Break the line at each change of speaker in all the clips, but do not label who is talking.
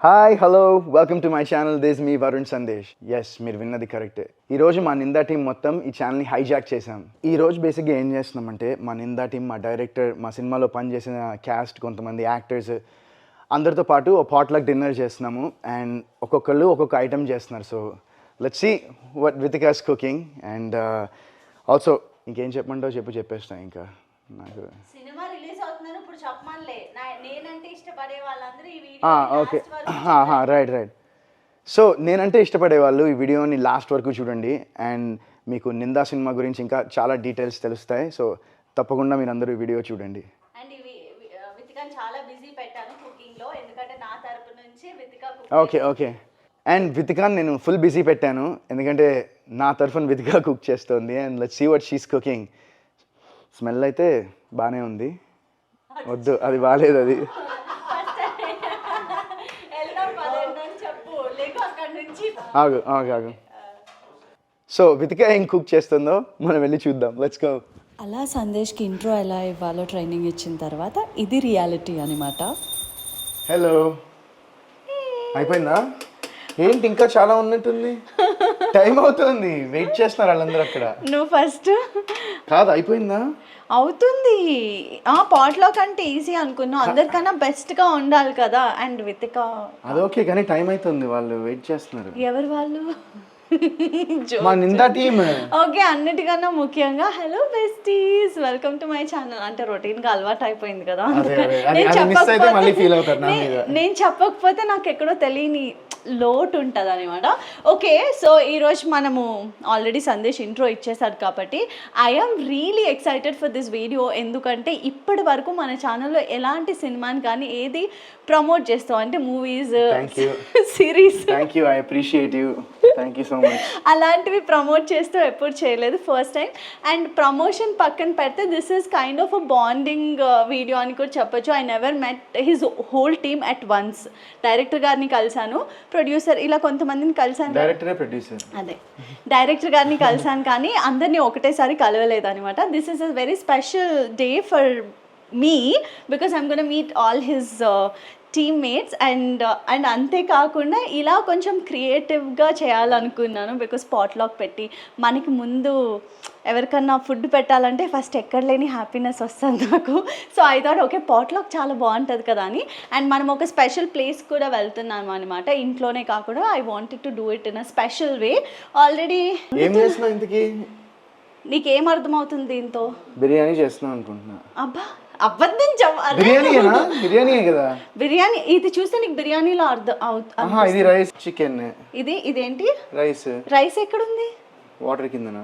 Hi hello welcome to my channel this me Varun Sandesh. Yes, మీరు విన్నది కరెక్టే. ఈరోజు మా నిందా టీం మొత్తం ఈ ఛానల్ని హైజాక్ చేశాం. ఈ రోజు బేసిక్గా ఏం చేస్తున్నామంటే మా నిందా టీం, మా డైరెక్టర్, మా సినిమాలో పనిచేసిన క్యాస్ట్, కొంతమంది యాక్టర్స్ అందరితో పాటు ఒక పాట్లక్ డిన్నర్ చేస్తున్నాము. అండ్ ఒక్కొక్కళ్ళు ఒక్కొక్క ఐటమ్ చేస్తున్నారు. So let's see what Vithika's cooking. And also ఇంకేం చెప్పమంటావు చెప్పేస్తాను. ఇంకా నాకు
సినిమా రిలీజ్ అవుతుందని ఇప్పుడు చెప్పమనిలే. నేనంటే ఇష్టపడే వాళ్ళందరూ ఈ
ఓకే, రైట్. సో నేనంటే ఇష్టపడే వాళ్ళు ఈ వీడియోని లాస్ట్ వరకు చూడండి. అండ్ మీకు నిందా సినిమా గురించి ఇంకా చాలా డీటెయిల్స్ తెలుస్తాయి. సో తప్పకుండా మీరు అందరూ ఈ వీడియో చూడండి.
అండ్ వితికాని చాలా బిజీ పెట్టాను కుకింగ్ లో, ఎందుకంటే నా తరపు నుంచి వితికా
ఓకే. అండ్ వితికాని నేను ఫుల్ బిజీ పెట్టాను, ఎందుకంటే నా తరఫున వితికా కుక్ చేస్తుంది. And let's see what she's cooking. Smell అయితే బాగానే ఉంది. వద్దు, అది బాగాలేదు. అది ఆగు. సో వితికా ఏం కుక్ చేస్తుందో మనం వెళ్ళి చూద్దాం. Let's go.
అలా సందేశ్కి ఇంట్రో ఎలా ఇవ్వాలో ట్రైనింగ్ ఇచ్చిన తర్వాత ఇది రియాలిటీ అనమాట.
హలో, అయిపోయిందా? ఏంటి ఇంకా చాలా ఉన్నట్టుంది? టైం అవుతుంది, వెయిట్ చేస్తున్నారు వాళ్ళందరూ అక్కడ.
నువ్వు ఫస్ట్
కాదు, అయిపోయిందా?
అవుతుంది. పాట్లో కంటే ఈజీ అనుకున్నావు, అందరికన్నా బెస్ట్గా ఉండాలి కదా. అండ్ వితిక
అదొకే, కానీ టైం అవుతుంది, వాళ్ళు వెయిట్ చేస్తున్నారు.
ఎవరు వాళ్ళు?
మా నిందా టీమ్.
ఓకే, అన్నిటికన్నా ముఖ్యంగా hello besties, welcome to my channel. అంటే రొటీన్గా అలవాటు అయిపోయింది కదా, నేను చెప్పకపోతే నాకు ఎక్కడో తెలియని లోటు ఉంటుంది అనమాట. ఓకే, సో ఈరోజు మనము ఆల్రెడీ సందేశ్ ఇంట్రో ఇచ్చేసారు కాబట్టి I'm really excited for this video. ఎందుకంటే ఇప్పటి వరకు మన ఛానల్లో ఎలాంటి సినిమాని కానీ ఏది ప్రమోట్ చేస్తాం అంటే మూవీస్, సిరీస్, అలాంటివి ప్రమోట్ చేస్తూ ఎప్పుడు చేయలేదు, ఫస్ట్ టైం. అండ్ ప్రమోషన్ పక్కన పెడితే this is kind of a bonding video అని కూడా చెప్పొచ్చు. I never met his whole team at once. Director గారిని కలిసాను, ప్రొడ్యూసర్, ఇలా కొంతమందిని కలిసాను. అదే డైరెక్టర్ గారిని కలిసాను, కానీ అందరినీ ఒకటేసారి కలవలేదు అనమాట. This is a very special day for me because I'm gonna meet all his teammates. And అంతేకాకుండా ఇలా కొంచెం క్రియేటివ్గా చేయాలనుకున్నాను. బికాస్ పాట్లాక్ పెట్టి మనకి ముందు ఎవరికన్నా ఫుడ్ పెట్టాలంటే ఫస్ట్ ఎక్కడ లేని హ్యాపీనెస్ వస్తుంది నాకు. So I thought okay, potluck చాలా బాగుంటుంది కదా అని. అండ్ మనం ఒక స్పెషల్ ప్లేస్ కూడా వెళ్తున్నాము అనమాట, ఇంట్లోనే కాకుండా. I wanted to do it in a special way. Already నీకేం అర్థమవుతుంది దీంతో?
బిర్యానీ చేస్తున్నాను అనుకుంటున్నా.
అబ్బా, అబద్ధం బిర్యానీ ఇది చూస్తే నీకు బిర్యానీలో
ఇది రైస్, చికెన్.
ఇదేంటి
రైస్
ఎక్కడుంది?
వాటర్ కిందనా?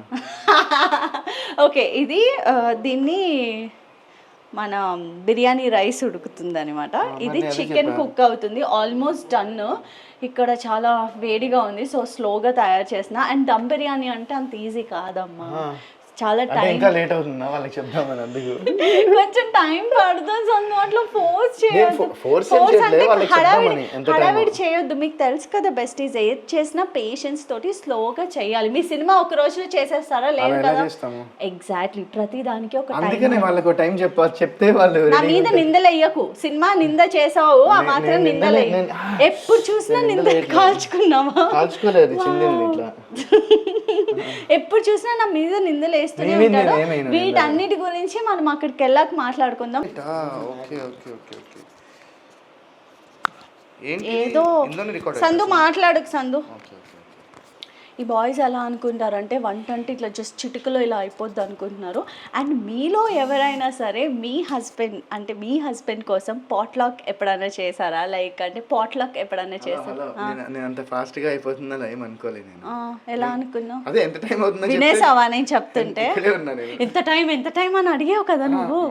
ఓకే, ఇది దీన్ని మన బిర్యానీ రైస్ ఉడుకుతుంది అనమాట. ఇది చికెన్ కుక్ అవుతుంది, ఆల్మోస్ట్ డన్. ఇక్కడ చాలా వేడిగా ఉంది, సో స్లోగా తయారు చేసిన. అండ్ దమ్ బిర్యానీ అంటే అంత ఈజీ కాదమ్మా, చాలా టైం,
ఇంకా లేట్ అవుతుందా వాళ్ళకి చెప్దామని, అందుకు
కొంచెం టైం పడుతుంది. అట్లా ఫోర్స్ చేయొద్దు, హడావిడి చేయొద్దు. మీకు తెలుసు కదా బెస్టీస్, ఏది చేసినా పేషెన్స్ తోటి స్లోగా చేయాలి. మీ సినిమా ఒక రోజులో చేసేస్తారా? లేదు కదా. ఎగ్జాక్ట్లీ, ప్రతి దానికి ఒక
టైం చెప్తే వాళ్ళు.
నా మీద నిందలేయకు, సినిమా నింద చేసావు ఆ మాత్రం నిందలే. ఎప్పుడు చూసినా నింద కాల్చుకున్నావా? ఎప్పుడు చూసినా నా మీద నిందలే. వీటన్నిటి గురించి మనం అక్కడికి వెళ్ళాక మాట్లాడుకుందాం. ఏదో సందు మాట్లాడకు సందు. ఈ బాయ్స్ ఎలా అనుకుంటారంటే 120 ఇట్లా జస్ట్ చిటికలో ఇలా అయిపోద్ది అనుకుంటున్నారు. అండ్ మీలో ఎవరైనా సరే మీ హస్బెండ్ కోసం పాట్లాక్ ఎప్పుడైనా చేశారా? లైక్ అంటే పాట్లాక్ ఎప్పుడైనా చేశారా? ఎలా అనుకున్నావు? వినేసావా నేను చెప్తుంటే? ఎంత టైం అని అడిగావు కదా నువ్వు.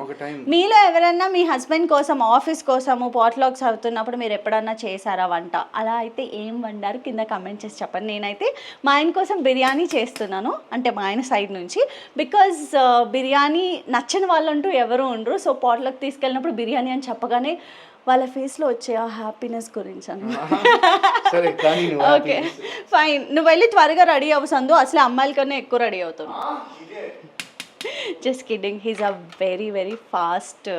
మీలో ఎవరైనా మీ హస్బెండ్ కోసం, ఆఫీస్ కోసము పాట్లాక్స్ అవుతున్నప్పుడు మీరు ఎప్పుడన్నా చేశారా వంట? అలా అయితే ఏం వండారు కింద కమెంట్ చేసి చెప్పండి. నేనైతే మా ఆయన కోసం బిర్యానీ చేస్తున్నాను, అంటే మా ఆయన సైడ్ నుంచి. బికాజ్ బిర్యానీ నచ్చని వాళ్ళంటూ ఎవరు ఉండరు. సో పాట్లకు తీసుకెళ్ళినప్పుడు బిర్యానీ అని చెప్పగానే వాళ్ళ ఫేస్లో వచ్చే ఆ హ్యాపీనెస్ గురించి అన్నమాట. ఓకే ఫైన్, నువ్వు వెళ్ళి త్వరగా రెడీ అవ్వు సందు. అసలు అమ్మాయిల కన్నా ఎక్కువ రెడీ అవుతాను. Just kidding. He's a very very fast,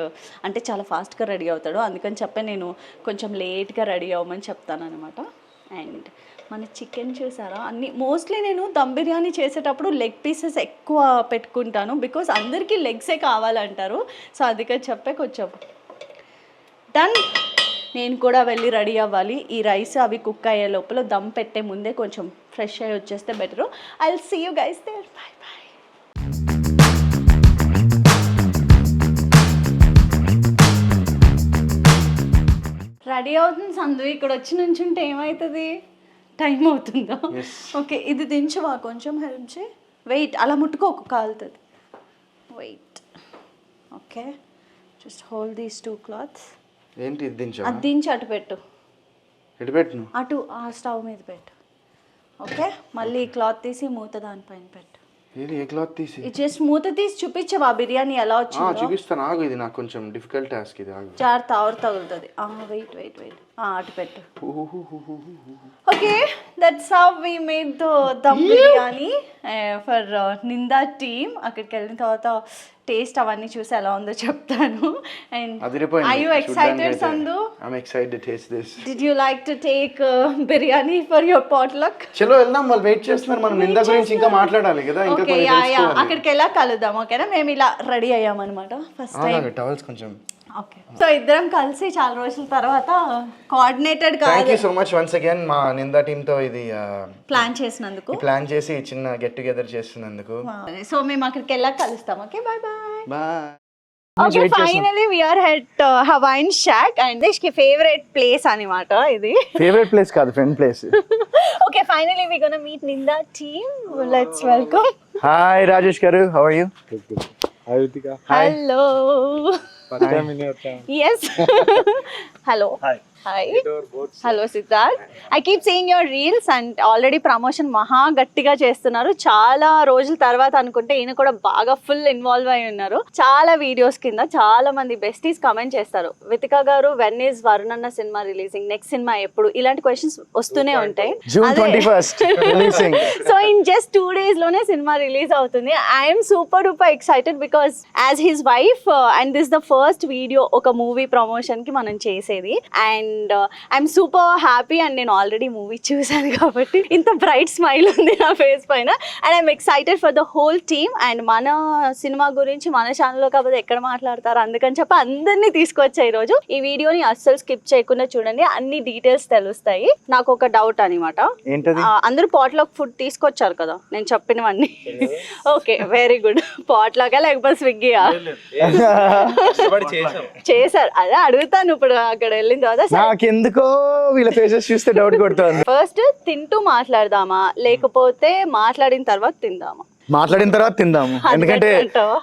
అంటే చాలా ఫాస్ట్గా రెడీ అవుతాడు. అందుకని చెప్పి నేను కొంచెం లేట్గా రెడీ అవ్వమని చెప్తాను అనమాట. అండ్ మన చికెన్ చూసారా, అన్ని మోస్ట్లీ నేను దమ్ బిర్యానీ చేసేటప్పుడు లెగ్ పీసెస్ ఎక్కువ పెట్టుకుంటాను, బికాస్ అందరికీ లెగ్సే కావాలంటారు. సో అందుకని చెప్పే కొంచెం డన్. నేను కూడా వెళ్ళి రెడీ అవ్వాలి. ఈ రైస్ అవి కుక్ అయ్యే లోపల దమ్ పెట్టే ముందే కొంచెం ఫ్రెష్ అయ్యి వచ్చేస్తే better. I will see you guys there. Bye bye. Ready అవుతుంది సందు. ఇక్కడ వచ్చి నుంచుంటే ఏమవుతుంది, టైం అవుతుందా? ఓకే, ఇది దించవా, కొంచెం హెల్ప్ చేయి. వెయిట్, అలా ముట్టుకోకు, కాలుతుంది. Wait. Okay, just hold these 2 cloths.
ఏంటి
అది దించి అటు పెట్టు,
ఎటు పెట్టు,
అటు ఆ స్టవ్ మీద పెట్టు. ఓకే, మళ్ళీ ఈ క్లాత్ తీసి మూత దానిపైన పెట్టు.
ఏది ఏ క్లాత్ తీసి?
ఇది జస్ట్ మూత తీసి చూపించవా బిర్యానీ ఎలా వచ్చిందో?
చూపిస్తాను, ఆగు. ఇది నాకు కొంచెం డిఫికల్ట్ టాస్క్ ఇది, ఆగు.
జాగ్రత్త, ఆవిరి తగులుతుంది. వెయిట్ వెయిట్ వెయిట్, అటు పెట్టు. Okay, that's how we made the dum biryani for నిందా టీమ్. అక్కడికి వెళ్ళిన తర్వాత టేస్ట్ అవన్నీ చూసి ఎలా ఉందో చెప్తాను. And are you excited Sandhu?
I'm excited to taste this.
Did you like to take biryani for your potluck?
చలో వెళ్దాం, వాళ్ళు వెయిట్ చేస్తున్నారు. మనం నిందా గురించి ఇంకా మాట్లాడాలి కదా. ఇంకా
ఓకే, యా అక్కడికి ఎలా కలుద్దాం. ఓకేనా, మేము ఇలా రెడీ అయ్యామన్నమాట ఫస్ట్ టైం.
టవల్స్ కొంచెం.
ఓకే, సో ఇద్దరం కలిసి చాలా రోజుల తర్వాత coordinated
thank you so much once again మా నిందా టీమ్ తో ఇది
ప్లాన్ చేసినందుకు,
ప్లాన్ చేసి చిన్న గెట్ టుగెదర్ చేస్తున్నందుకు.
సో మేము అక్కడికి ఎలా కలుస్తాం. Okay, bye bye.
Bye.
Okay, finally we are at Hawaiian shack and this కి ఫేవరెట్ ప్లేస్ అన్నమాట ఇది.
ఫేవరెట్ ప్లేస్ కాదు, friend place.
Okay, finally we gonna meet Nindha team. Let's welcome.
Hi Rajesh garu, how are you?
Hi Ritika.
హలో.
First time in your channel.
Yes. Hello.
Hi.
Hi. Hello Siddharth. I keep seeing your reels and already promotion మహా గట్టిగా చేస్తున్నారు. చాలా రోజుల తర్వాత అనుకుంటే ఈయన కూడా బాగా ఫుల్ ఇన్వాల్వ్ అయి ఉన్నారు. చాలా వీడియోస్ కింద చాలా మంది బెస్టీస్ కమెంట్ చేస్తారు, వితికా గారు వెన్ ఈజ్ వరుణ్ అన్న సినిమా రిలీజింగ్, నెక్స్ట్ సినిమా ఎప్పుడు, ఇలాంటి క్వశ్చన్స్ వస్తూనే ఉంటాయి.
June 21st releasing.
So in just 2 days లోనే సినిమా రిలీజ్ అవుతుంది. I'm super duper excited because as his wife and this the first video ఒక మూవీ ప్రమోషన్ కి మనం చేసేది. And I'm super happy. And నేను ఆల్రెడీ మూవీ చూసాను కాబట్టి ఇంత బ్రైట్ స్మైల్ ఉంది నా ఫేస్ పైన. And I'm excited for the whole team. And మన సినిమా గురించి మన ఛానల్లో కాకపోతే ఎక్కడ మాట్లాడతారు, అందుకని చెప్పి అందరినీ తీసుకొచ్చా ఈరోజు. ఈ వీడియోని అస్సలు స్కిప్ చేయకుండా చూడండి, అన్ని డీటెయిల్స్ తెలుస్తాయి. నాకు ఒక డౌట్ అనమాట, అందరూ పాట్లాక్ ఫుడ్ తీసుకొచ్చారు కదా నేను చెప్పినవన్నీ? Okay, very good. పాట్లాకా లేకపోతే స్విగ్గీయా? చేశారు, అదే అడుగుతాను ఇప్పుడు. అక్కడ వెళ్ళిన తర్వాత
నాకెందుకో వీళ్ళ ఫేసెస్ చూస్తే డౌట్ కొడుతుంది.
ఫస్ట్ తింటూ మాట్లాడదామా లేకపోతే మాట్లాడిన తర్వాత తిందామా?
మాట్లాడిన తర్వాత తిందాము, ఎందుకంటే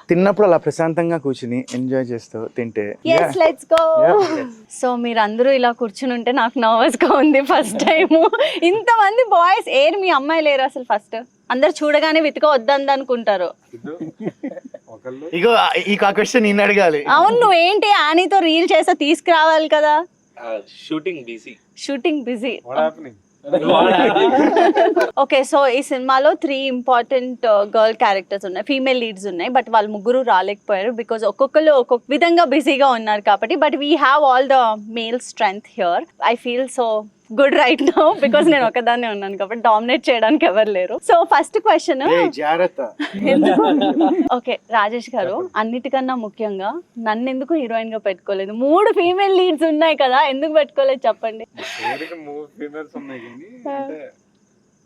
తిన్నప్పుడు అలా ప్రశాంతంగా కూర్చుని ఎంజాయ్ చేస్తూ తింటే.
yes let's go. సో మీరందరూ ఇలా కూర్చుని ఉంటే నాకు నర్వస్ గా ఉంది ఫస్ట్ టైం. ఇంతమంది బాయ్స్, ఏరు మీ అమ్మాయి లేరు అసలు? ఫస్ట్ అందరు చూడగానే వితిక వద్దంది అనుకుంటారు.
ఇగో ఈ క్వశ్చన్ నేను అడగాలి.
అవును, నువ్వేంటి ఆనీతో రీల్ చేస్తా తీసుకురావాలి కదా? Shooting busy. ఓకే, సో ఈ సినిమాలో 3 ఇంపార్టెంట్ గర్ల్ క్యారెక్టర్స్ ఉన్నాయి, ఫీమేల్ లీడ్స్ ఉన్నాయి. బట్ వాళ్ళు ముగ్గురు రాలేకపోయారు బికాజ్ ఒక్కొక్కరు ఒక్కొక్క విధంగా బిజీగా ఉన్నారు కాబట్టి. But we have all the male strength here. I feel so good right now because నేను ఒకదాన్నే ఉన్నాను కాబట్టి డామినేట్ చేయడానికి ఎవరు లేరు. So first question, okay Rajesh గారు, అన్నిటికన్నా ముఖ్యంగా నన్ను ఎందుకు హీరోయిన్ గా పెట్టుకోలేదు? 3 ఫీమేల్ లీడ్స్ ఉన్నాయి కదా, ఎందుకు పెట్టుకోలేదు చెప్పండి?
ఫీమేల్స్ ఉన్నాయి కానీ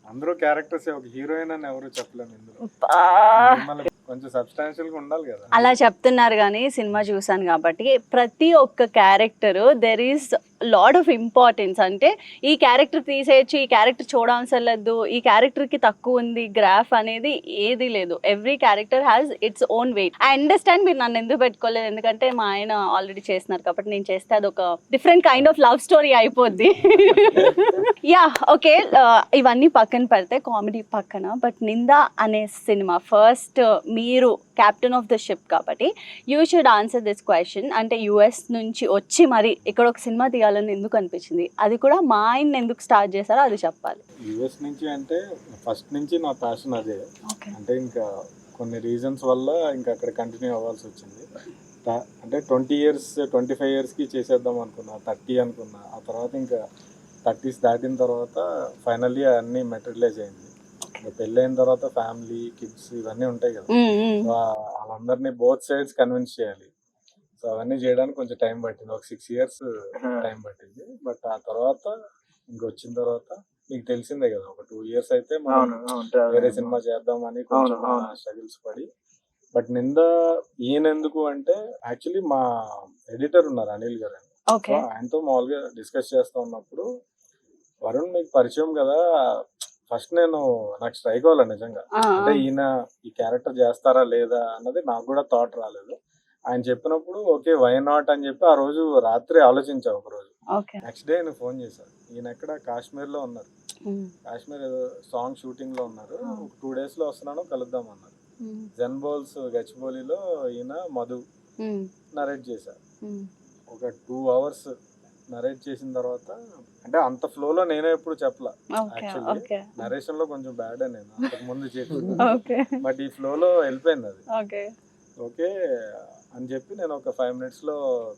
అందరూ క్యారెక్టర్స్, ఒక హీరోయిన్ అని ఎవరు చెప్పలేము ఇందులో. కొంచెం సబ్స్టాన్షియల్ గా ఉండాలి కదా.
అలా చెప్తున్నారు కానీ సినిమా చూసాను కాబట్టి ప్రతి ఒక్క character there is lot of importance. అంటే ఈ క్యారెక్టర్ తీసేయచ్చు, ఈ క్యారెక్టర్ చూడవసరం లేదు, ఈ క్యారెక్టర్కి తక్కువ ఉంది గ్రాఫ్ అనేది ఏది లేదు. Every character has its own wait. I understand మీరు నన్ను ఎందుకు పెట్టుకోలేదు, ఎందుకంటే మా ఆయన ఆల్రెడీ చేస్తున్నారు కాబట్టి. నేను చేస్తే అది ఒక different kind of love story అయిపోద్ది. యా ఓకే, ఇవన్నీ పక్కన పెడితే కామెడీ పక్కన, బట్ నిందా అనే సినిమా ఫస్ట్ మీరు క్యాప్టెన్ ఆఫ్ ద షిప్ కాబట్టి you should answer this question. అంటే యుఎస్ నుంచి వచ్చి మరి ఇక్కడ ఒక సినిమా తీయాలని ఎందుకు అనిపించింది, అది కూడా మా ఆయన ఎందుకు స్టార్ట్ చేశారో అది చెప్పాలి.
యుఎస్ నుంచి అంటే ఫస్ట్ నుంచి నా ప్యాషన్ అదే. అంటే ఇంకా కొన్ని రీజన్స్ వల్ల ఇంకా అక్కడ కంటిన్యూ అవ్వాల్సి వచ్చింది. అంటే 20 years 25 yearsకి చేసేద్దాం అనుకున్నా, 30 అనుకున్నా. ఆ తర్వాత ఇంకా 30s దాటిన తర్వాత ఫైనల్లీ అన్నీ మెటీరియలైజ్ అయింది. ఇంకా పెళ్ళైన తర్వాత ఫ్యామిలీ, కిడ్స్ ఇవన్నీ ఉంటాయి కదా. సో వాళ్ళందరినీ బోత్ సైడ్స్ కన్విన్స్ చేయాలి. సో అవన్నీ చేయడానికి కొంచెం టైం పట్టింది, ఒక 6 years టైం పట్టింది. బట్ ఆ తర్వాత ఇంకొచ్చిన తర్వాత మీకు తెలిసిందే కదా, ఒక 2 years అయితే మనం వేరే సినిమా చేద్దామని కొంచెం స్ట్రగుల్స్ పడి. బట్ నింద ఈయనెందుకు అంటే యాక్చువల్లీ మా ఎడిటర్ ఉన్నారు అనిల్ గారు, ఆయనతో మామూలుగా డిస్కస్ చేస్తూ ఉన్నప్పుడు, వరుణ్ మీకు పరిచయం కదా, ఫస్ట్ నాకు స్ట్రైక్ అవ్వాలి నిజంగా. అంటే ఈయన ఈ క్యారెక్టర్ చేస్తారా లేదా అన్నది నాకు కూడా థాట్ రాలేదు. ఆయన చెప్పినప్పుడు ఓకే వై నాట్ అని చెప్పి ఆ రోజు రాత్రి ఆలోచించా. ఒక రోజు నెక్స్ట్ డే నేను ఫోన్ చేశాను. ఈయన ఎక్కడ కాశ్మీర్ లో ఉన్నారు, కాశ్మీర్ ఏదో సాంగ్ షూటింగ్ లో ఉన్నారు. 2 days లో వస్తున్నాను, కలుద్దాం అన్నారు. జన్బోల్స్ గచ్చిబౌలిలో ఈయన మధు నరేట్ చేశారు. ఒక 2 hours నరేట్ చేసిన తర్వాత, అంటే అంత ఫ్లోలో నేనే ఎప్పుడు చెప్పలా. యాక్చువల్లీ నరేషన్ లో కొంచెం బ్యాడ్ నేను అంతకు ముందు చేస్తున్నా, బట్ ఈ ఫ్లోలో వెళ్ళిపోయింది అది. ఓకే అని చెప్పి నేను ఒక 5 minutes లో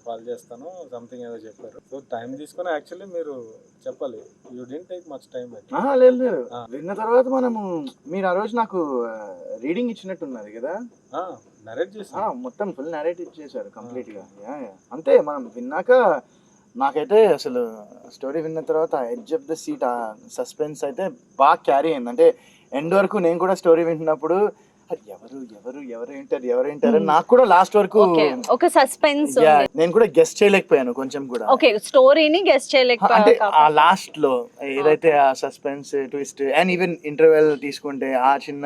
కాల్ చేస్తాను సంథింగ్ ఏదో చెప్పారు. సో టైం తీసుకొని యాక్చువల్లీ మీరు చెప్పాలి, you didn't take much time.
లేదు విన్న తర్వాత మనము, మీరు ఆ రోజు నాకు రీడింగ్ ఇచ్చినట్టున్నది కదా,
నరేట్ చేసా,
మొత్తం ఫుల్ నరేట్ ఇచ్చేసారు కంప్లీట్ గా. అంతే, మనం విన్నాక నాకైతే అసలు స్టోరీ విన్న తర్వాత ఎడ్జ్ ఆఫ్ ద సీట్ ఆ సస్పెన్స్ అయితే బాగా క్యారీ అయింది. అంటే ఎండ్ వరకు నేను కూడా స్టోరీ వింటున్నప్పుడు ఎవరు ఏంటారు నాకు కూడా లాస్ట్ వరకు
ఒక సస్పెన్స్,
నేను కూడా గెస్ట్ చేయలేకపోయాను కొంచెం కూడా.
ఓకే, స్టోరీని గెస్ట్ చేయలేకపోయాను.
అంటే ఆ లాస్ట్ లో ఏదైతే ఆ suspense twist and even interval తీసుకుంటే ఆ చిన్న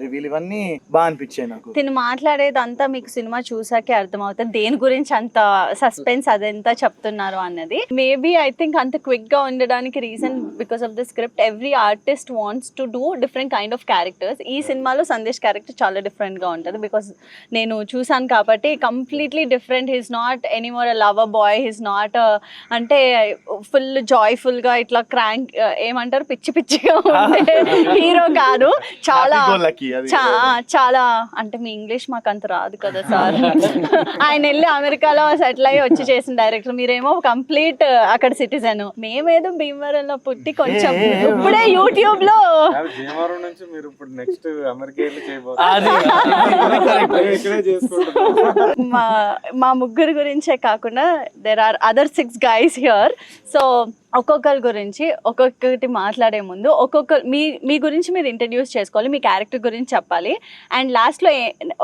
రివీల్ ఇవన్నీ బాగా అనిపించాయి నాకు.
తిను మాట్లాడేది అంతా మీకు సినిమా చూసాకే అర్థమవుతుంది దేని గురించి అంత సస్పెన్స్ అదంతా చెప్తున్నారు అన్నది. మేబీ ఐ థింక్ అంత క్విక్ గా ఉండడానికి reason because of the script. Every artist wants to do different kind of characters. ఈ సినిమాలో సందేశ్ క్యారెక్టర్ చాలా డిఫరెంట్ గా ఉంటుంది బికాస్ నేను చూసాను కాబట్టి. Completely different. He's not anymore a lover boy, he's not అంటే ఫుల్ జాయ్ఫుల్ గా ఇట్లా క్రాంక్ ఏమంటారు పిచ్చి పిచ్చిగా ఉండే హీరో కాదు. చాలా చాలా అంటే మీ ఇంగ్లీష్ మాకు అంత రాదు కదా సార్. ఆయన వెళ్ళి అమెరికాలో సెటిల్ అయ్యి వచ్చి చేసిన డైరెక్టర్, మీరేమో కంప్లీట్ అక్కడ సిటిజన్. మేమేదో భీమవరంలో పుట్టి కొంచెం ఇప్పుడే యూట్యూబ్ లో
భీమవరం నుంచి మీరు ఇప్పుడు నెక్స్ట్ అమెరికా వెళ్ళి చేయబోతున్నారు.
మా ముగ్గురు గురించే కాకుండా there are other 6 guys here. So ఒక్కొక్కరి గురించి ఒక్కొక్కటి మాట్లాడే ముందు మీ గురించి మీరు ఇంట్రడ్యూస్ చేసుకోవాలి, మీ క్యారెక్టర్ గురించి చెప్పాలి. అండ్ లాస్ట్లో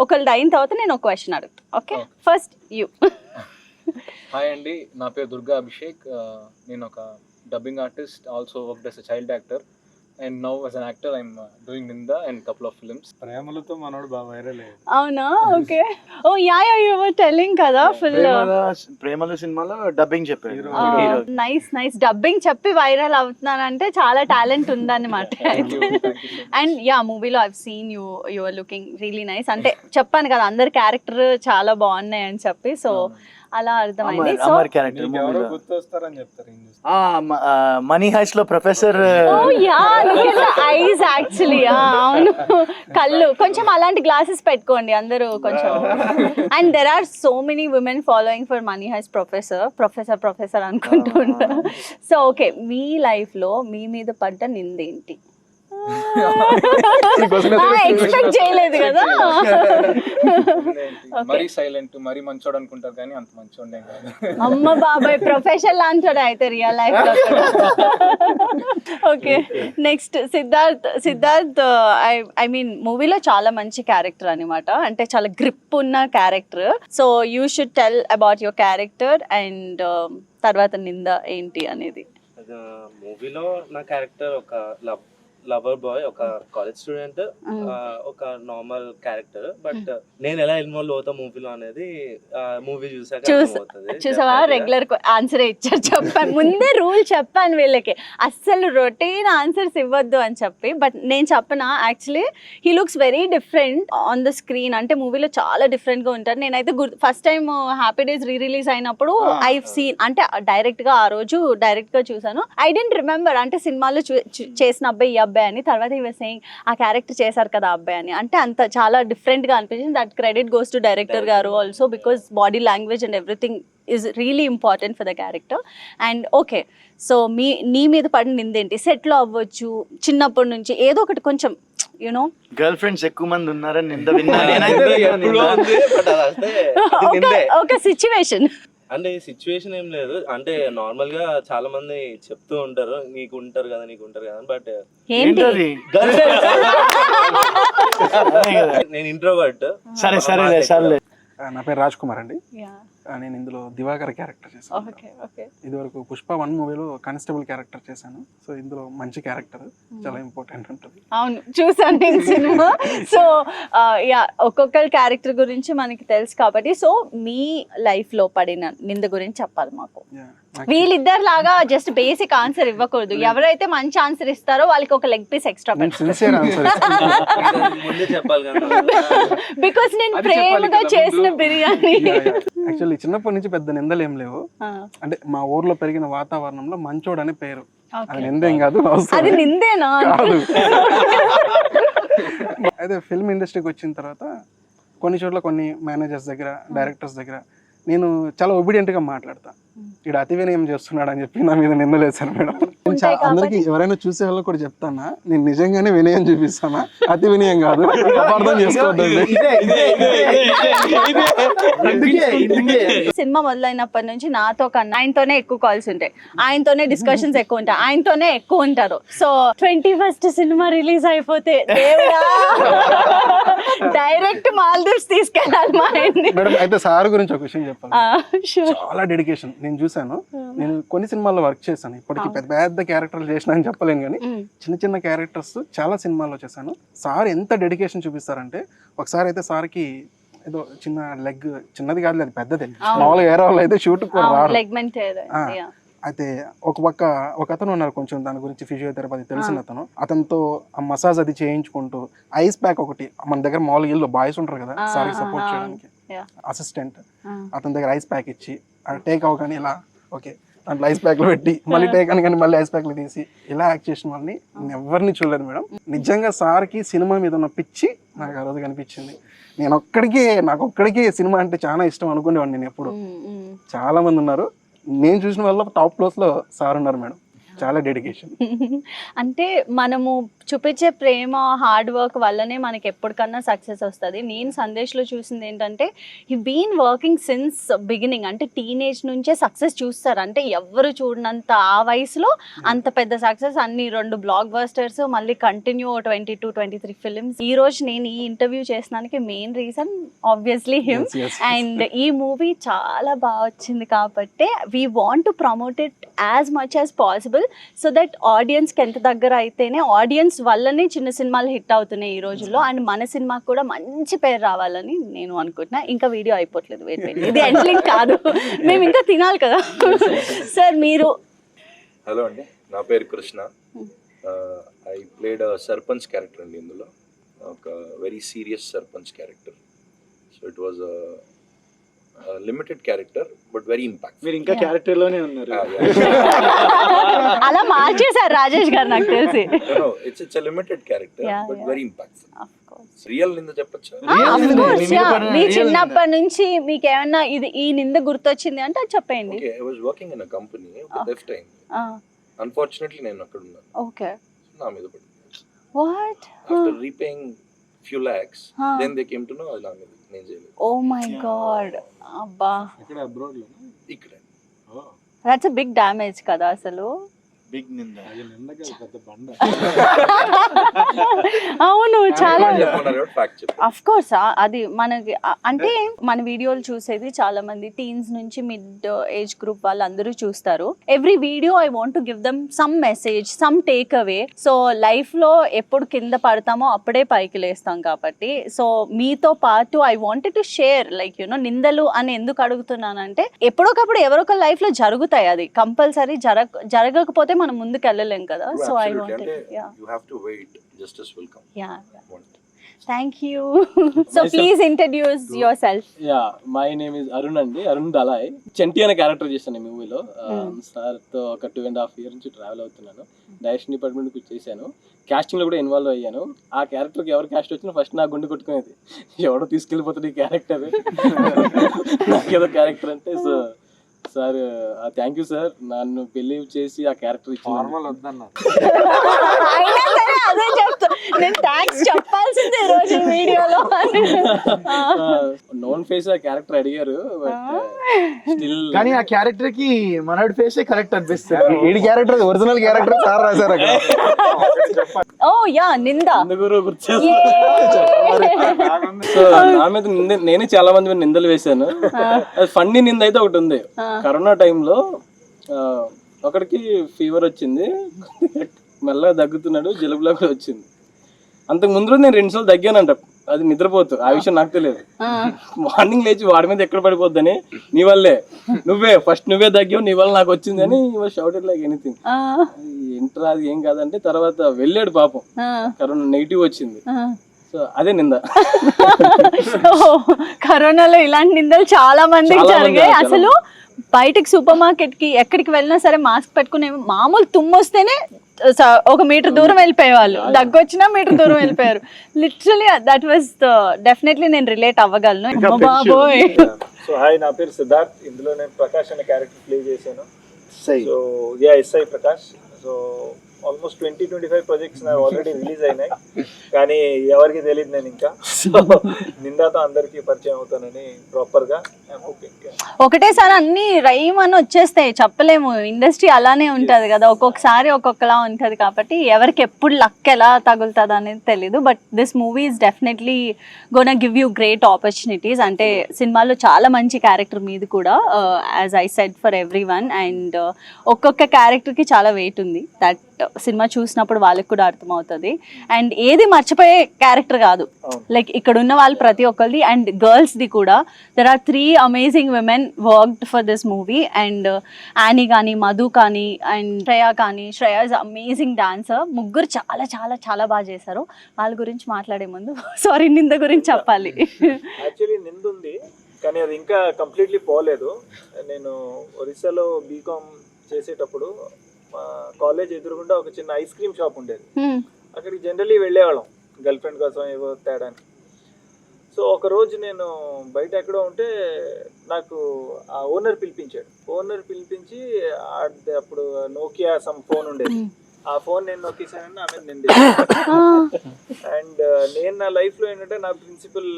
ఒకళ్ళు అయిన తర్వాత నేను ఒక క్వశ్చన్ అడుగుతాను. Okay, first you.
హాయ్ అండి, నా పేరు దుర్గా అభిషేక్. నేను ఒక dubbing artist, also worked as a child actor. And now as an actor I'm doing Ninda and couple of films.
ప్రేమలతో మనోడు బాగా వైరల్ అయ్యాడు.
అవునా? Okay. Oh yeah you were telling కదా ఫుల్
ప్రేమలు సినిమాలో డబ్బింగ్ చెప్పారు.
నైస్ డబ్బింగ్ చెప్పి viral అవుతున్నానంటే చాలా టాలెంట్ ఉందన్నమాట. అండ్ యా మూవీలో I've seen you are looking really nice. అంటే చెప్పాను కదా అందరి క్యారెక్టర్ చాలా బాగున్నాయి అని చెప్పి, సో అలా అర్థమైంది. సో
మనీ హైస్ట్ లో ప్రొఫెసర్.
ఐస్ యాక్చువల్లీ అవును, కళ్ళు కొంచెం అలాంటి గ్లాసెస్ పెట్టుకోండి అందరూ కొంచెం. And there are so many women following for money heist professor అనుకుంటూ ఉంటారు. సో ఓకే, మీ లైఫ్ లో మీ మీద పడ్డ నిందేంటి? ఎక్స్పెక్ట్ చేయలేదు కదా.
మరీ సైలెంట్, మరీ మంచోడు అనుకుంటారు కానీ అంత మంచోడే కాదు.
అమ్మ బాబాయ్, ప్రొఫెషనల్ లాంచోడు అయితే రియల్ లైఫ్ లో. Okay, next Siddharth. I mean మూవీలో చాలా మంచి క్యారెక్టర్ అనమాట, అంటే చాలా గ్రిప్ ఉన్న character. So you should tell about your character and తర్వాత నింద ఏంటి అనేది.
మూవీలో నా క్యారెక్టర్ ఒక లవర్ బాయ్, ఒక కాలేజ్ స్టూడెంట్, ఒక నార్మల్ క్యారెక్టర్. బట్ నేను ఎలా ఇన్వాల్వ్ అవుతా మూవీలో అనేది మూవీ
చూసావా, రెగ్యులర్ ఆన్సర్ ఇచ్చారు. చెప్పాను ముందే, రూల్ చెప్పాను వీళ్ళకి అస్సలు రొటీన్ ఆన్సర్స్ ఇవ్వద్దు అని చెప్పి. బట్ నేను చెప్పనా, actually he looks very different on the screen. అంటే మూవీలో చాలా డిఫరెంట్ గా ఉంటారు. నేనైతే first time happy days release అయినప్పుడు ఐ సీన్, అంటే డైరెక్ట్ గా ఆ రోజు డైరెక్ట్ గా చూసాను. ఐ డెంట్ రిమెంబర్, అంటే సినిమాలో చేసిన అబ్బాయి అబ్బాయి అని. తర్వాత ఈ వాస్ సేయింగ్ ఆ క్యారెక్టర్ చేశారు కదా అబ్బాయి అని. అంటే అంత చాలా డిఫరెంట్గా అనిపించింది. That credit goes to director garu also, because body language and everything is really important for the character. And okay, so నీ మీద పడిన నిందేంటి? సెట్లో అవ్వచ్చు, చిన్నప్పటి నుంచి ఏదో ఒకటి కొంచెం యూనో
గర్ల్ ఫ్రెండ్స్ ఎక్కువ మంది ఉన్నారని నింద విన్నాను.
ఎప్పుడో ఉంది, but అది అంటే అది నిందే.
ఒక సిచ్యువేషన్.
అంటే సిచ్యువేషన్ ఏం లేదు, అంటే నార్మల్ గా చాలా మంది చెప్తూ ఉంటారు నీకు ఉంటారు కదా బట్
ఏంటి?
నేను ఇంట్రోవర్ట్.
సరే సరేలే.
నా పేరు రాజ్ కుమార్ అండి. నేను ఇందులో దివాకర్ క్యారెక్టర్ చేశాను. ఇదివరకు పుష్ప 1 మూవీలో కానిస్టేబుల్ క్యారెక్టర్ చేశాను. సో ఇందులో మంచి క్యారెక్టర్, చాలా ఇంపార్టెంట్ ఉంటుంది.
అవును, చూసాను నేను సినిమా. సో యా, ఒక్కొక్కరి క్యారెక్టర్ గురించి మనకి తెలుసు కాబట్టి, సో మీ లైఫ్ లో పడిన నింద గురించి చెప్పాలి మాకు. వీళ్ళిద్దరు లాగా జస్ట్ బేసిక్ ఆన్సర్ ఇవ్వకూడదు. ఎవరైతే మంచి ఆన్సర్ ఇస్తారో వాళ్ళకి ఒక leg piece extra
sincere answer.
ముందే చెప్పాలి కదా,
బికాస్ నేను ప్రేమగా చేసిన బిర్యానీ.
యాక్చువల్లీ చిన్నప్పటి నుంచి పెద్ద నిందలు ఏం లేవు. అంటే మా ఊర్లో పెరిగిన వాతావరణంలో మంచోడు అనే పేరు, అది నిందేం కాదు.
అది నిందేనా?
అయితే ఫిల్మ్ ఇండస్ట్రీకి వచ్చిన తర్వాత కొన్ని చోట్ల కొన్ని మేనేజర్స్ దగ్గర, డైరెక్టర్స్ దగ్గర నేను చాలా ఒబీడియంట్గా మాట్లాడతా. ఇక్కడ అతి వినయం చేస్తున్నాడు అని చెప్పి నా మీద నిందలేశాను మేడం. అందరికి ఎవరైనా చూసే వాళ్ళకి కూడా చెప్తానా, నేను నిజంగానే వినయం చూపిస్తానా, అతి వినయం కాదు, అపార్థం చేసుకోవద్దండి.
సినిమా మొదలైనప్పటి నుంచి నాతో కన్నా ఆయనతోనే ఎక్కువ కాల్స్ ఉంటాయి, ఆయనతోనే డిస్కషన్స్ ఎక్కువ ఉంటాయి, ఆయనతోనే ఎక్కువ ఉంటారు. సో 21st సినిమా రిలీజ్ అయిపోతే దేవుడా డైరెక్ట్ మాల్దీవ్స్ తీసుకెళ్ళాలి మా ఆయన్ని.
మేడం అయితే సార్ గురించి ఒక విషయం చెప్పాలి. చాలా డెడికేషన్. నేను చూసాను, నేను కొన్ని సినిమాల్లో వర్క్ చేశాను. ఇప్పటికి పెద్ద పెద్ద క్యారెక్టర్లు చేసిన అని చెప్పలేను, కానీ చిన్న చిన్న క్యారెక్టర్స్ చాలా సినిమాల్లో చేశాను. సార్ ఎంత డెడికేషన్ చూపిస్తారంటే, ఒకసారి అయితే సార్కి ఏదో చిన్న లెగ్, చిన్నది కాదు అది పెద్దదే, మామూలుగా వేరే వాళ్ళు అయితే షూట్ రారు. అయితే ఒక పక్క ఒక అతను ఉన్నారు, కొంచెం దాని గురించి ఫిజియోథెరపీ తెలిసిన అతను, అతనితో ఆ మసాజ్ అది చేయించుకుంటూ ఐస్ ప్యాక్ ఒకటి, మన దగ్గర మామూలుగా ఇల్లు బాయ్స్ ఉంటారు కదా సార్కి సపోర్ట్ చేయడానికి, అసిస్టెంట్ అతని దగ్గర ఐస్ ప్యాక్ ఇచ్చి టేక్ అవగానే ఇలా ఓకే దాంట్లో ఐస్ ప్యాక్లు పెట్టి మళ్ళీ టేక్ అని కానీ మళ్ళీ ఐస్ ప్యాక్లు తీసి ఇలా యాక్ట్ చేసిన వాళ్ళని ఎవరిని చూడలేదు మేడం. నిజంగా సార్కి సినిమా మీద ఉన్న పిచ్చి నాకు ఆ రోజు కనిపించింది. నాకు ఒక్కడికే సినిమా అంటే చాలా ఇష్టం అనుకునేవాడిని నేను ఎప్పుడు. చాలా మంది ఉన్నారు, నేను చూసిన వాళ్ళ టాప్ ప్లేస్ లో సార్ ఉన్నారు మేడం. చాలా డెడికేషన్.
అంటే మనము చూపించే ప్రేమ, హార్డ్ వర్క్ వల్లనే మనకి ఎప్పటికన్నా సక్సెస్ వస్తుంది. నేను సందేశ్లో చూసింది ఏంటంటే, he been working since beginning. అంటే టీనేజ్ నుంచే సక్సెస్ చూస్తారు. అంటే ఎవరు చూడనంత ఆ వయసులో అంత పెద్ద సక్సెస్, అన్ని 2 బ్లాక్ బస్టర్స్, మళ్ళీ కంటిన్యూ 22-23 ఫిలిమ్స్. ఈ రోజు నేను ఈ ఇంటర్వ్యూ చేసినానికి main reason obviously him. And ఈ మూవీ చాలా బాగా వచ్చింది కాబట్టి we want to promote it as much as possible, so that ఆడియన్స్కి ఎంత దగ్గర అయితేనే, ఆడియన్స్ వల్లనే చిన్న సినిమాలు హిట్ అవుతున్నాయి ఈ రోజుల్లో. అండ్ మన సినిమాకి కూడా మంచి పేరు రావాలని నేను అనుకుంటున్నా. ఇంకా వీడియో అయిపోవట్లేదు, వెయిట్ ఇది ఎండ్లింగ్ కాదు, మేము ఇంకా తినాలి కదా. సార్ మీరు.
హలో అండి, నా పేరు Krishna. I played sarpanch character అండి ఇందులో, ఒక very serious sarpanch character. So it was limited character but very impact.
మీరు ఇంకా క్యారెక్టర్ లోనే ఉన్నారు.
అలా మార్చేశారు రాజేష్ గారు నాకు తెలిసి.
It's a limited character but very impact. Real నింద చెప్పొచ్చు.
మీ చిన్నప్పటి నుంచి మీకు ఏమన్నా ఈ నింద గుర్తొచ్చింది అంటే అది చెప్పండి.
Okay, I was working in a company, ఒక థెఫ్ట్ అయింది. అన్ఫార్చునేట్లీ నేను అక్కడ ఉన్నాను.
ఓకే,
నా మీద పడింది.
What?
After repaying few lakhs, then they came to know అది నా మీద, నేను చేయలేదు.
ఓ మై గాడ్, అబ్బా.
ఇక్కడ అబ్రాడ్ లో
ఇక్కడ
దట్స్ ఎ బిగ్ డ్యామేజ్ కదా అసలు.
బిగ్ నింద.
అది నిందగా పెద్ద బండ.
అవును, చాలా. అఫ్ కోర్స్ అది మనకి అంటే మన వీడియోలు చూసేది చాలా మంది టీన్స్ నుంచి మిడ్ ఏజ్ గ్రూప్ వాళ్ళందరూ చూస్తారు. Every video I want to give them some message, some take away. So life లో ఎప్పుడు కింద పడతామో అప్పుడే పైకి లేస్తాం కాబట్టి, సో మీతో పాటు I wanted to share like you know నిందలు అని ఎందుకు అడుగుతున్నానంటే, ఎప్పుడొకప్పుడు ఎవరొక లైఫ్ లో జరుగుతాయి, అది కంపల్సరీ జరగకపోతే మనం ముందుకు వెళ్ళలేం కదా. So I wanted,
you have to wait, justice will come.
Yeah. Thank you. So please introduce your self.
Yeah my name is Arun అండి, అరుణ్ దలాయ్. చెంటి అనే క్యారెక్టర్ చేశాను ఈ మూవీలో. సార్తో ఒక 2.5 years నుంచి ట్రావెల్ అవుతున్నాను. డైరెక్షన్ డిపార్ట్మెంట్కి చేశాను, క్యాస్టింగ్లో కూడా ఇన్వాల్వ్ అయ్యాను. ఆ క్యారెక్టర్కి ఎవరు క్యాస్ట్ వచ్చినా ఫస్ట్ నా గుండె కొట్టుకునేది, ఎవడో తీసుకెళ్ళిపోతుంది ఈ క్యారెక్టర్ నాకేదో క్యారెక్టర్ అంటే. So sir thank you sir, నన్ను బిలీవ్ చేసి ఆ క్యారెక్టర్ ఇచ్చి
నార్మల్ వద్దన్నారు.
అయినా సరే అదే చెప్తా, నేను థ్యాంక్స్ చెప్పాల్సిందే రోజు వీడియోలో.
నోన్ ఫేస్ ఆ క్యారెక్టర్ అడిగారు, బట్ స్టిల్
కానీ ఆ క్యారెక్టర్ కి మనోడి ఫేసే కరెక్ట్ అనిపిస్తుంది. ఈ క్యారెక్టర్ ఒరిజినల్ క్యారెక్టర్ సార్ రాశారు అక్కడ.
ఓ యా నింద.
సో నా మీద నేనే చాలా మంది మీద నిందలు వేశాను. అది ఫన్నీ నింద అయితే ఒకటి ఉంది. కరోనా టైంలో ఒకడికి ఫీవర్ వచ్చింది, మెల్లగా దగ్గుతున్నాడు, జలుబులా కూడా వచ్చింది. అంతకు ముందు రోజు నేను 2 సార్లు తగ్గానంట, అది నిద్రపోతూ. ఆ విషయం నాకు తెలియదు. మార్నింగ్ లేచి వాడి మీద ఎక్కడ పడిపోద్దని, నీ వల్లే నువ్వే తగ్గావు, నీ వల్ల నాకు వచ్చింది అని షౌటెడ్ లైక్ ఎనీథింగ్. ఏంట్రా అది ఏం కాదంటే తర్వాత వెళ్ళాడు పాపం, కరోనా నెగిటివ్ వచ్చింది. సో అదే నింద.
కరోనాలో ఇలాంటి నిందలు చాలా మందికి జరిగాయి. అసలు బయటకి సూపర్ మార్కెట్ కి ఎక్కడికి వెళ్ళినా సరే మాస్క్ పెట్టుకునే, మామూలు తుమ్మొస్తేనే 1 meter దూరం వెళ్ళిపోయేవాళ్ళు, దగ్గొచ్చినా 1 meter దూరం వెళ్ళిపోయారు. లిటరలీ దట్ వాజ్ డెఫినెట్లీ నేను రిలేట్ అవ్వగలను. బాబోయ్.
సో హాయ్, నా పేరు సిద్ధార్థ్. ఇందులో నేను ప్రకాష్ అనే క్యారెక్టర్ ప్లే చేశాను. So yeah SI Prakash. So almost 20-25 projects నాకు ఆల్రెడీ రిలీజ్ అయినాయి, కానీ ఎవరికి తెలియదు నేను ఇంకా. సో నిందాతో అందరికీ పరిచయం అవుతానని ప్రాపర్గా.
ఒకటేసారి అన్ని రైమ్ అని వచ్చేస్తాయి, చెప్పలేము. ఇండస్ట్రీ అలానే ఉంటది కదా, ఒక్కొక్కసారి ఒక్కొక్కలా ఉంటది. కాబట్టి ఎవరికి ఎప్పుడు లక్ ఎలా తగులుతుంది అనేది తెలీదు. But this movie is definitely gonna give you great opportunities. అంటే సినిమాలో చాలా మంచి క్యారెక్టర్ మీది కూడా, as I said for every one. And ఒక్కొక్క క్యారెక్టర్కి చాలా వెయిట్ ఉంది. దట్ సినిమా చూసినప్పుడు వాళ్ళకి కూడా అర్థమవుతుంది. అండ్ ఏది మర్చిపోయే క్యారెక్టర్ కాదు, లైక్ ఇక్కడ ఉన్న వాళ్ళు ప్రతి ఒక్కరిది. అండ్ గర్ల్స్ది కూడా, there are 3 amazing women worked for this movie. And Annie కానీ, మధు కానీ, అండ్ శ్రేయ కానీ. Shreya is amazing dancer. ముగ్గురు చాలా చాలా చాలా బాగా చేశారు. వాళ్ళ గురించి మాట్లాడే ముందు సారీ, నింద గురించి చెప్పాలి.
యాక్చువల్లీ నింద ఉంది, కానీ అది ఇంకా కంప్లీట్లీ పోలేదు. నేను ఒరిస్సాలో బీకామ్ చేసేటప్పుడు మా కాలేజ్ ఎదురుగుండా ఒక చిన్న ఐస్ క్రీమ్ షాప్ ఉండేది. అక్కడికి జనరల్లీ వెళ్ళేవాళ్ళం గర్ల్ ఫ్రెండ్ కోసం ఏవో తేడానికి. సో ఒకరోజు నేను బయట ఎక్కడో ఉంటే నాకు ఆ ఓనర్ పిలిపించాడు. ఓనర్ పిలిపించి అప్పుడు నోకియా సమ్ ఫోన్ ఉండేది, ఆ ఫోన్ నేను నొక్కేసానని ఆమె నింది. అండ్ నేను నా లైఫ్లో ఏంటంటే నా ప్రిన్సిపల్,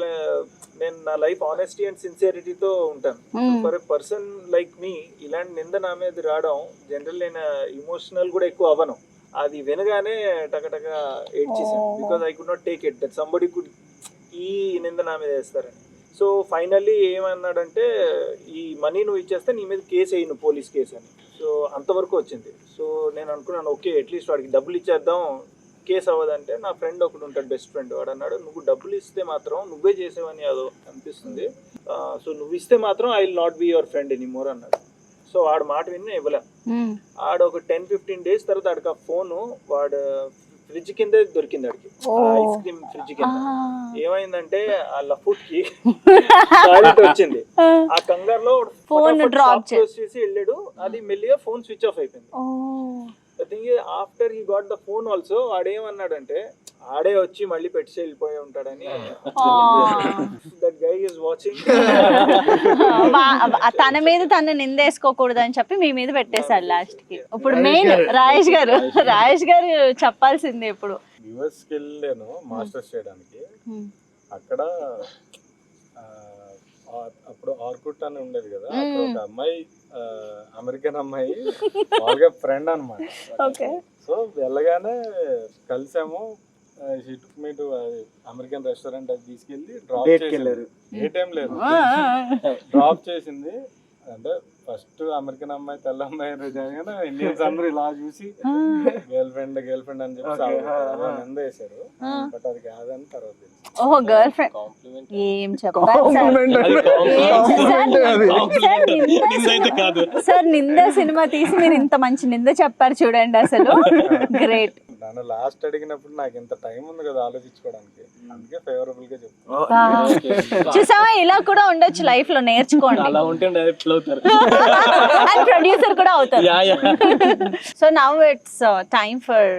నేను నా లైఫ్ ఆనెస్టీ అండ్ సిన్సియరిటీతో ఉంటాను. ఫర్ ఎ పర్సన్ లైక్ మీ ఇలాంటి నింద నా మీద రావడం, జనరల్ నేను ఇమోషనల్ కూడా ఎక్కువ అవ్వను. అది వినగానే టకటక ఏడ్చేసాను, because I could not take it that somebody could ఈ నింద నా మీద వేస్తారని. సో ఫైనల్లీ ఏమన్నాడంటే, ఈ మనీ నువ్వు ఇచ్చేస్తే నీ మీద కేసు వేయను, పోలీస్ కేసు అని. సో అంతవరకు వచ్చింది. సో నేను అనుకున్నాను, ఓకే అట్లీస్ట్ వాడికి డబ్బులు ఇచ్చేద్దాం, కేసు అవ్వదంటే. నా ఫ్రెండ్ ఒకడు ఉంటాడు, బెస్ట్ ఫ్రెండ్, వాడు అన్నాడు, నువ్వు డబ్బులు ఇస్తే మాత్రం నువ్వే చేసేవని అదో అనిపిస్తుంది, సో నువ్వు ఇస్తే మాత్రం I will not be your friend anymore అన్నాడు. సో వాడు మాట విని ఇవ్వలే. ఆడు ఒక 10-15 days తర్వాత ఆడికి ఆ ఫోను వాడు ఫ్రిడ్జ్ కింద దొరికింది. ఆడికి ఐస్ క్రీమ్ ఫ్రిడ్జ్ కింద. ఏమైందంటే ఆ లఫుట్ కి వచ్చింది. ఆ కంగారులో ఫోన్ డ్రాప్ చేసి వెళ్ళాడు. అది మెల్లిగా ఫోన్ స్విచ్ ఆఫ్ అయిపోయింది. The thing after he got the phone also ఆడేమన్నాడంటే, ఆడే వచ్చి మళ్ళీ పెట్టి వెళ్ళిపోయి ఉంటాడని. That guy is watching.
తన మీద తను నిందేసుకోకూడదు అని చెప్పి మీ మీద పెట్టేశాడు లాస్ట్ కి. ఇప్పుడు మెయిన్ రాజేష్ గారు చెప్పాల్సిందే. ఇప్పుడు
యుఎస్ కి వెళ్ళాను మాస్టర్స్ చేయడానికి. అక్కడ అప్పుడు ఆర్కుట్ అని ఉండేది కదా, అక్కడ ఒక అమ్మాయి, అమెరికన్ అమ్మాయి, మామూలుగా ఫ్రెండ్ అనమాట. సో వెళ్ళగానే కలిసాము. She took me to American restaurant, అది తీసుకెళ్ళి డ్రాప్ చేసింది. ఏ టైం లేదు, డ్రాప్ చేసింది. అంటే ఫస్ట్ అమెరికన్ అమ్మాయి, తెల్ల అమ్మాయి జరగానే ఇండియన్స్ అందరూ ఇలా చూసి గర్ల్ ఫ్రెండ్ అని చెప్పి నింద వేశారు. బట్ అది కాదని తర్వాత
ఓహో గర్ల్ ఫ్రెండ్ ఏం చెప్పారు సార్. నింద సినిమా తీసి మీరు ఇంత మంచి నింద చెప్పారు చూడండి, అసలు గ్రేట్.
నన్ను లాస్ట్ అడిగినప్పుడు నాకు ఇంత టైం ఉంది కదా ఆలోచించుకోవడానికి, అందుకే ఫేవరబుల్ గా చెప్తాను.
చూసావా, ఇలా కూడా ఉండొచ్చు లైఫ్ లో, నేర్చుకోండి.
అలా ఉంటే డైరెక్ట్ అవుతారు.
అండ్ ప్రొడ్యూసర్ కూడా అవుతారు.
Yeah yeah.
So now it's time for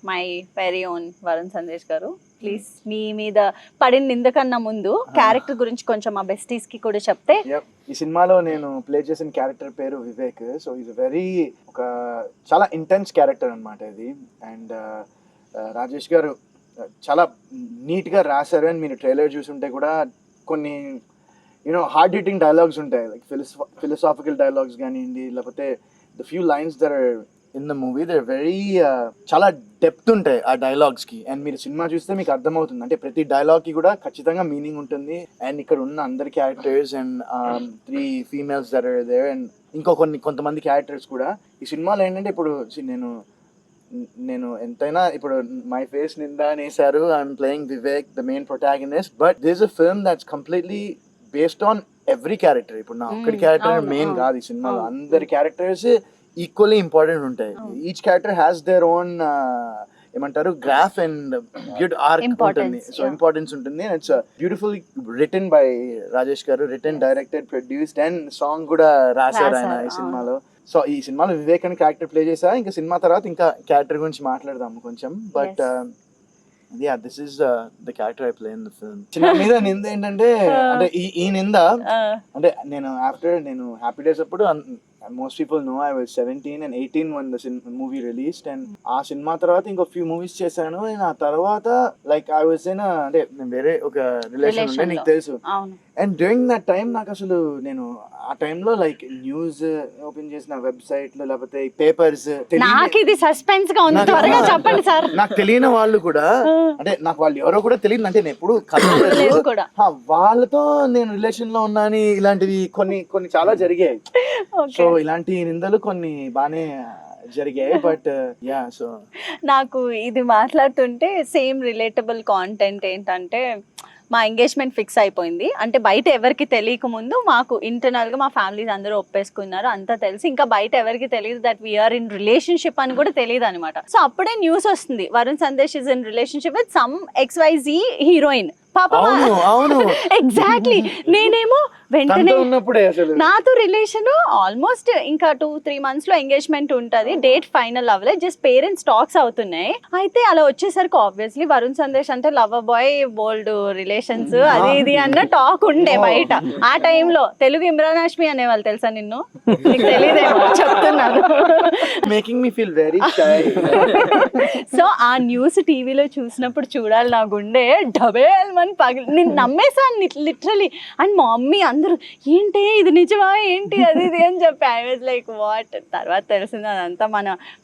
my very own Varun Sandesh గారు. ప్లీజ్ మీ మీద పడిన నిందకన్నా ముందు క్యారెక్టర్ గురించి కొంచెం మా బెస్టీస్ కి కూడా చెప్తే.
ఈ సినిమాలో నేను ప్లే చేసిన క్యారెక్టర్ పేరు వివేక్. సో ఈజ్ వెరీ ఒక చాలా ఇంటెన్స్ క్యారెక్టర్ అనమాట ఇది. అండ్ రాజేష్ గారు చాలా నీట్గా రాశారు. అండ్ మీరు ట్రైలర్ చూసుంటే కూడా కొన్ని యూనో హార్డ్ హిట్టింగ్ డైలాగ్స్ ఉంటాయి, లైక్ ఫిలసాఫికల్ డైలాగ్స్ కానివ్వండి, లేకపోతే the few lines there in the movie they very చాలా డెప్త్ ఉంటాయి ఆ డైలాగ్స్కి. అండ్ మీరు సినిమా చూస్తే మీకు అర్థమవుతుంది, అంటే ప్రతి డైలాగ్కి కూడా ఖచ్చితంగా మీనింగ్ ఉంటుంది. అండ్ ఇక్కడ ఉన్న అందరి characters and 3 females there are there and ఇంకో కొంతమంది క్యారెక్టర్స్ కూడా ఈ సినిమాలో ఏంటంటే, ఇప్పుడు నేను ఎంతైనా ఇప్పుడు మై ఫేస్ నిందా అనేసారు, I'm playing Vivek the main protagonist, but this a film that's completely based on every character. ఇప్పుడు నా ఒక్కడి క్యారెక్టర్ మెయిన్ కాదు ఈ సినిమాలో, అందరి క్యారెక్టర్స్ ఈక్వల్లీ ఇంపార్టెంట్ ఉంటాయి. Each character has their own ఏమంటారు గ్రాఫ్ అండ్ గుడ్ ఆర్క్ ఉంటుంది, సో ఇంపార్టెన్స్ ఉంటుంది. And it's beautiful written by Rajesh garu, written, directed, produced and song కూడా రాశారు ఆయన ఈ సినిమాలో. సో ఈ సినిమాలో వివేక్ అని క్యారెక్టర్ ప్లే చేశా. ఇంకా సినిమా తర్వాత ఇంకా క్యారెక్టర్ గురించి మాట్లాడదాము కొంచెం. But yeah, this is the character I play in the film. Cinema మీద నింద ఏంటంటే, అంటే ఈ నింద అంటే నేను హ్యాపీ డేస్ అప్పుడు, most people know I was 17 and 18 when the movie released, and ఆ సినిమా తర్వాత ఇంకో ఫ్యూ మూవీస్ చేశాను. అండ్ ఆ తర్వాత లైక్ ఐ వాజ్ ఇన్ అంటే వేరే ఒక రిలేషన్ ఉండే, నీకు తెలుసు. అండ్ డ్యూరింగ్ దట్ టైం నాకు అసలు నేను ఆ టైంలో లైక్ న్యూస్ ఓపెన్ చేసిన వెబ్సైట్ లో లేకపోతే పేపర్స్,
నాకు ఇది సస్పెన్స్ గా ఉంది, త్వరగా చెప్పండి సార్.
నాకు తెలియని వాళ్ళు కూడా, అంటే నాకు వాళ్ళు ఎవరో కూడా తెలియదు, అంటే నేను ఎప్పుడు వాళ్ళతో నేను రిలేషన్ లో ఉన్నా అని ఇలాంటివి కొన్ని చాలా జరిగాయి. సో ఇలాంటి నిందలు కొన్ని బానే జరిగాయి. బట్ యా, సో
నాకు ఇది మాట్లాడుతుంటే సేమ్ రిలేటబుల్ కాంటెంట్ ఏంటంటే, మా ఎంగేజ్మెంట్ ఫిక్స్ అయిపోయింది. అంటే బయట ఎవరికి తెలియక ముందు మాకు ఇంటర్నల్ గా మా ఫ్యామిలీస్ అందరూ ఒప్పేసుకున్నారు, అంతా తెలిసి. ఇంకా బయట ఎవరికి తెలియదు దట్ వీఆర్ ఇన్ రిలేషన్షిప్ అని కూడా తెలియదు అనమాట. సో అప్పుడే న్యూస్ వస్తుంది, Varun Sandesh is in relationship with some XYZ heroine. Exactly. నేనేమో వెంటనే నాతో రిలేషన్ ఆల్మోస్ట్ ఇంకా 2-3 months లో ఎంగేజ్మెంట్ ఉంటది, డేట్ ఫైనల్ అవ్వలేదు, జస్ట్ పేరెంట్స్ టాక్స్ అవుతున్నాయి. అయితే అలా వచ్చేసరికి ఆబ్వియస్లీ వరుణ్ సందేశ్ అంటే లవర్ బాయ్, బోల్డ్ రిలేషన్స్, అది ఇది అన్న టాక్ ఉండే బయట. ఆ టైంలో తెలుగు ఇమ్రాన్ హాష్మి అనేవాళ్ళు, తెలుసా నిన్ను? నీకు తెలియదేమో చెప్తున్నాను.
Making me feel very shy.
So ఆ న్యూస్ టీవీలో చూసినప్పుడు చూడాలి, నా గుండె డబేల్ మని పగిలి, నేను నమ్మేసాను లిటరలీ. అండ్ మా మమ్మీ అందరూ ఏంటి ఇది నిజమా ఏంటి అది ఇది అని చెప్పి, ఐ వాజ్ లైక్ వాట్. తర్వాత తెలిసింది అదంతా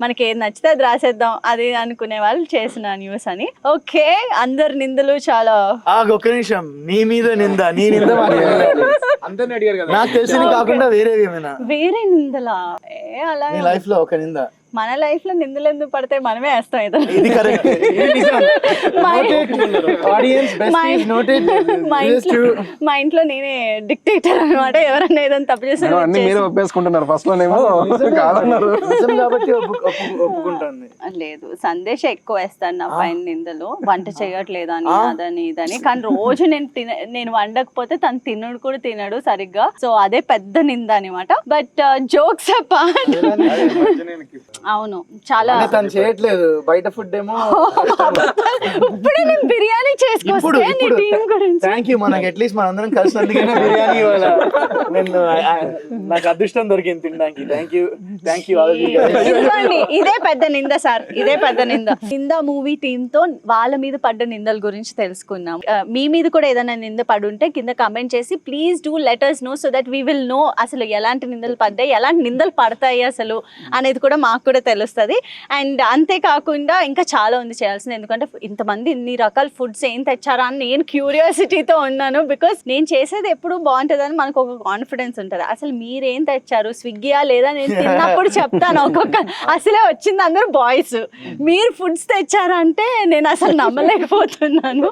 మనకి ఏది నచ్చితే అది రాసేద్దాం అది అనుకునే వాళ్ళు చేసిన న్యూస్ అని. ఓకే, అందరు నిందలు చాలా.
ఒక్క నిమిషం, నీ మీద నింద, నీ నింద
అందరిని అడిగారు కదా,
నాకు తెలిసిన కాకుండా వేరే
నిందలా? అలా
లైఫ్ లో ఒక నింద,
మన లైఫ్ లో నిందలు ఎందుకు పడితే మనమే వేస్తాం.
ఇది కరెక్ట్.
మా ఇంట్లో నేనే డిక్టేటర్ అనమాట, ఎవరన్నా ఏదైనా తప్పు చేసి
మీరు ఒప్పేసుకుంటున్నారు. ఫస్ట్ లోనేమో కాదన్నారు
కాబట్టి ఒప్పుకుంటాను.
లేదు, సందేశం ఎక్కువ వేస్తాను నా పైన నిందలు, వంట చేయట్లేదని అదని ఇదని. కానీ రోజు నేను వండకపోతే తను తినడు కూడా తినడు సరిగ్గా. సో అదే పెద్ద నింద అనమాట. బట్ జోక్స్ అపార్ట్, అవును చాలా
తను చేయట్లేదు బయట ఫుడ్ ఏమో.
ఇప్పుడే నేను బిర్యానీ చేసుకొస్తే నీ టీం గురించి.
థ్యాంక్ యూ, మనకి అట్లీస్ట్ మనందరం కలిసినందుకైనా బిర్యానీ ఇవ్వాలా. నేను నాకు అదృష్టం దొరికింది తినడానికి. Thank you.
ఇదే పెద్ద నింద సార్, ఇదే పెద్ద నింద. నింద మూవీ టీమ్ తో వాళ్ళ మీద పడ్డ నిందల గురించి తెలుసుకున్నాం. మీ మీద కూడా ఏదైనా నింద పడుంటే కింద కమెంట్ చేసి please do let us know, so that we will know అసలు ఎలాంటి నిందలు పడ్డాయి, ఎలాంటి నిందలు పడతాయి అసలు అనేది కూడా మాకు కూడా తెలుస్తుంది. అండ్ అంతేకాకుండా ఇంకా చాలా ఉంది చేయాల్సింది, ఎందుకంటే ఇంతమంది ఇన్ని రకాల ఫుడ్స్ ఏం తెచ్చారా అని నేను క్యూరియాసిటీతో ఉన్నాను. బికాస్ నేను చేసేది ఎప్పుడు బాగుంటుందని మనకు ఒక కాన్ఫిడెన్స్ ఉంటుంది. అసలు మీరేం తెచ్చారు, స్విగ్గీయా లేదా, నేను తిన్నప్పుడు చెప్తాను. అసలే వచ్చింది అందరూ బాయ్స్, మీరు ఫుడ్స్ తెచ్చారా అంటే నేను అసలు నమ్మలేకపోతున్నాను.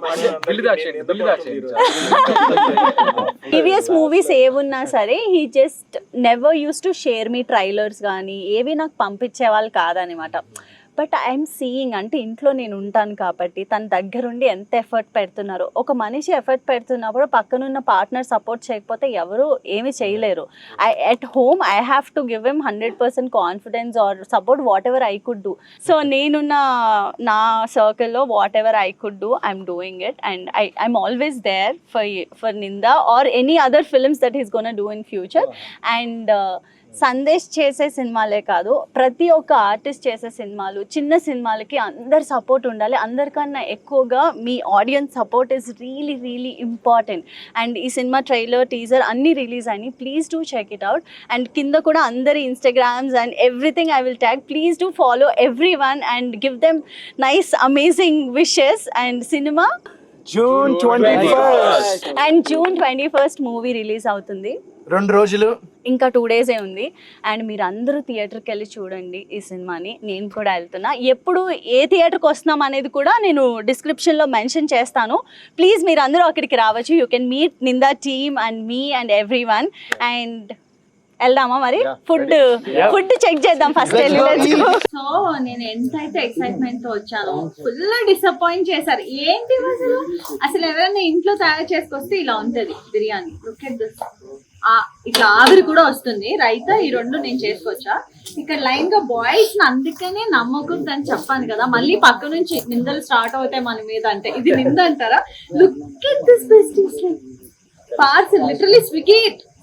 ప్రీవియస్ మూవీస్ ఏమున్నా సరే he just never use to share me trailers కానీ ఏవి నాకు పంపించే వాళ్ళు కాదనమాట. బట్ ఐఎమ్ సీయింగ్ అంటే ఇంట్లో నేను ఉంటాను కాబట్టి తన దగ్గరుండి ఎంత ఎఫర్ట్ పెడుతున్నారు. ఒక మనిషి ఎఫర్ట్ పెడుతున్నప్పుడు పక్కనున్న పార్ట్నర్ సపోర్ట్ చేయకపోతే ఎవరు ఏమి చేయలేరు. At home I have to give him 100% confidence or support whatever I could do. So నేనున్న నా సర్కిల్లో whatever I could do I'm doing it and I'm always there for Nindha or any other films that is gonna do in future. And Sandesh చేసే సినిమాలే కాదు, ప్రతి ఒక్క artist చేసే సినిమాలు, చిన్న సినిమాలకి అందరు సపోర్ట్ ఉండాలి. అందరికన్నా ఎక్కువగా మీ audience support is really really important. And ఈ సినిమా ట్రైలర్, టీజర్ అన్నీ రిలీజ్ అయినాయి. Please do check it out. And కింద కూడా అందరి Instagrams and everything I will tag. Please do follow every one and give them nice amazing wishes. And సినిమా
June 21st.
And June 21st movie release అవుతుంది.
2 రోజులు
ఇంకా 2 డేసే ఉంది. And మీరు అందరూ థియేటర్కి వెళ్ళి చూడండి ఈ సినిమాని. నేను కూడా వెళ్తున్నా. ఎప్పుడు ఏ థియేటర్కి వస్తున్నాం అనేది కూడా నేను డిస్క్రిప్షన్లో మెన్షన్ చేస్తాను. ప్లీజ్ మీరు అందరూ అక్కడికి రావచ్చు. You can meet Nindha team and me and every one. And వెళ్దామా మరి? ఫుడ్ చెక్ చేద్దాం ఫస్ట్ వెళ్ళి. సో నేను ఎంతైతే ఎక్సైట్మెంట్ తో వచ్చాను, ఫుల్ డిసప్పాయింట్ చేశారు. ఏంటి అసలు ఎవరైనా ఇంట్లో తయారు చేసుకొస్తే ఇలా ఉంటది బిర్యానీ. Look at this. ఇట్లా ఆవిరి కూడా వస్తుంది. రైతా ఈ 2 నేను చేసుకోవచ్చా? ఇక్కడ లైన్ గా బాయ్స్ అందుకనే నమ్మకూడదని చెప్పాను కదా. మళ్ళీ పక్క నుంచి నిందలు స్టార్ట్ అవుతాయి మన మీద. అంటే ఇది నింద అంటారా? Look at this biscuits. Parcel literally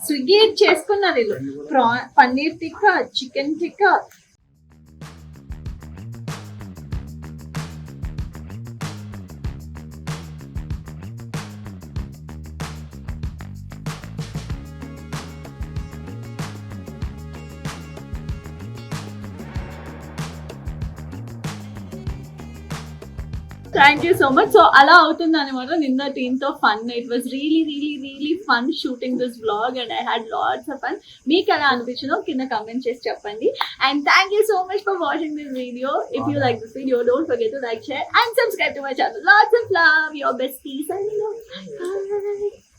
Swiggy చేసుకున్నారు వీళ్ళు. Paneer tikka, chicken tikka. Thank you so much. So అలా అవుతుంది అనమాట నిందా టీమ్ తో fun. It was really really really fun shooting this vlog and I had lots of fun. మీకు ఎలా అనిపించిందో కింద కమెంట్ చేసి చెప్పండి. And thank you so much for watching this video. If you like this video, don't forget to like, share and subscribe to my channel. Lots of love, your bestie signing off. Bye.